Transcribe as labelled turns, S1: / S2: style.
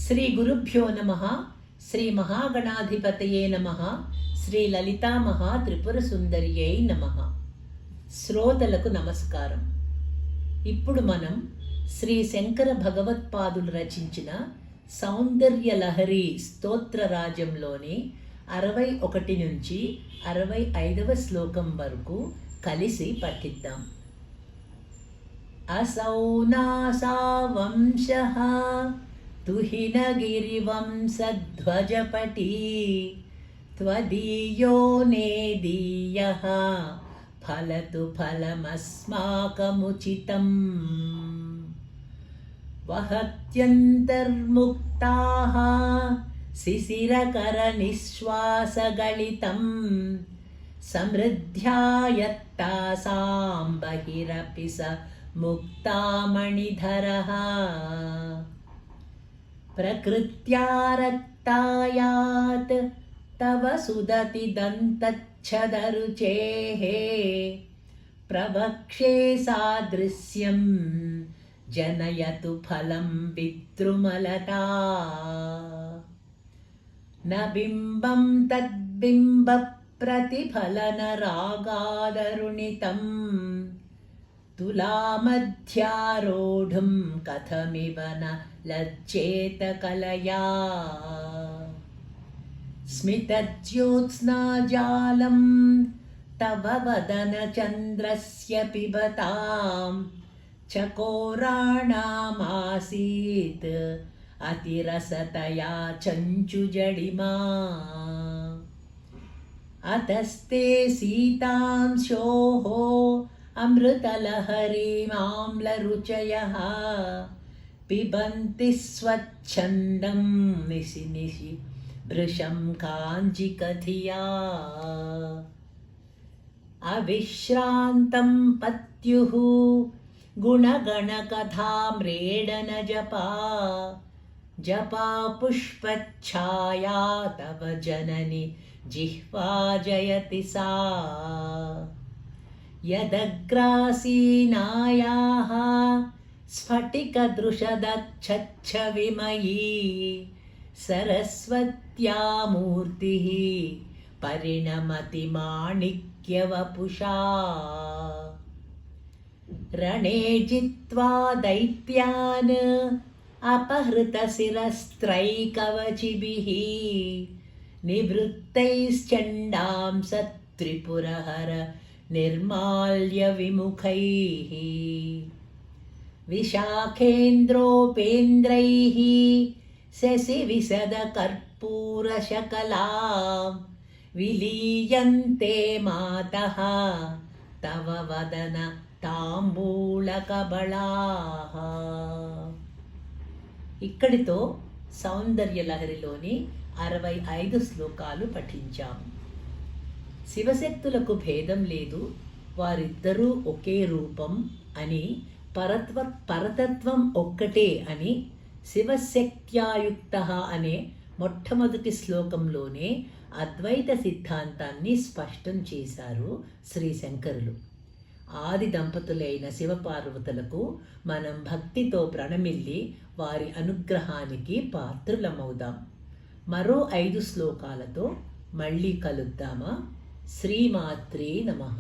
S1: శ్రీ గురుభ్యో నమః. శ్రీ మహాగణాధిపతయే నమః. శ్రీ లలితా మహా త్రిపుర సుందర్యై నమః. శ్రోతలకు నమస్కారం. ఇప్పుడు మనం శ్రీ శంకర భగవత్పాదులు రచించిన సౌందర్య లహరి స్తోత్రరాజంలోని 61 నుంచి 65వ శ్లోకం వరకు కలిసి పఠిద్దాం. असौ नासा वंशः तुहिनगिरिवंशध्वजपटी त्वदीयो नेदीयः फलतु फलमस्माकमुचितम् वहत्यन्तर्मुक्ताः शिशिरकरनिःश्वासगलितं समृद्ध्यायत्तासां बहिरपि स मुक्तामणिधरः प्रकृत्या रक्तायात् तव सुदति दन्तच्छदरुचेः प्रवक्षे सादृश्यं जनयतु फलं पितृमलता न बिम्बं तद्बिम्बप्रतिफलनरागादरुणितम् तुलामध्यारोढुं कथमिव न लज्जेत कलया स्मितज्योत्स्नाजालं तव वदनचन्द्रस्य पिबतां चकोराणामासीत् अतिरसतया चञ्चुजडिमा अतस्ते सीतांशोः अमृतलहरीमाम्लरुचयः पिबन्ति स्वच्छन्दं निशि निशि भृशं काञ्जिकधिया अविश्रान्तं पत्युः गुणगणकथाम्रेडनजपा जपा पुष्पच्छाया तव जननि जिह्वा जयति सा यदग्रासीनायाः स्फटिकदृशदच्छच्छविमयी सरस्वत्या मूर्तिः परिणमति माणिक्यवपुषा रणे जित्वा दैत्यान् अपहृतशिरस्त्रैकवचिभिः निवृत्तैश्चण्डां सत्त्रिपुरहर निर्माल्य विमुखैः विशाखेन्द्रोपेन्द्रैः शशिविशदकर्पूरशकलां विलीयन्ते मातः तव वदन తాంబూలకబళాః. ఇక్కడితో సౌందర్య లహరిలోని 65 శ్లోకాలు పఠించాము. శివశక్తులకు భేదం లేదు, వారిద్దరూ ఒకే రూపం అని, పరతత్వం ఒక్కటే అని శివశక్త్యాయుక్త అనే మొట్టమొదటి శ్లోకంలోనే అద్వైత సిద్ధాంతాన్ని స్పష్టం చేశారు శ్రీ శంకరులు. ఆది దంపతులైన శివపార్వతులకు మనం భక్తితో ప్రణమిల్లి వారి అనుగ్రహానికి పాత్రులమవుదాం. మరో 5 శ్లోకాలతో మళ్ళీ కలుద్దామా? శ్రీమాత్రే నమః.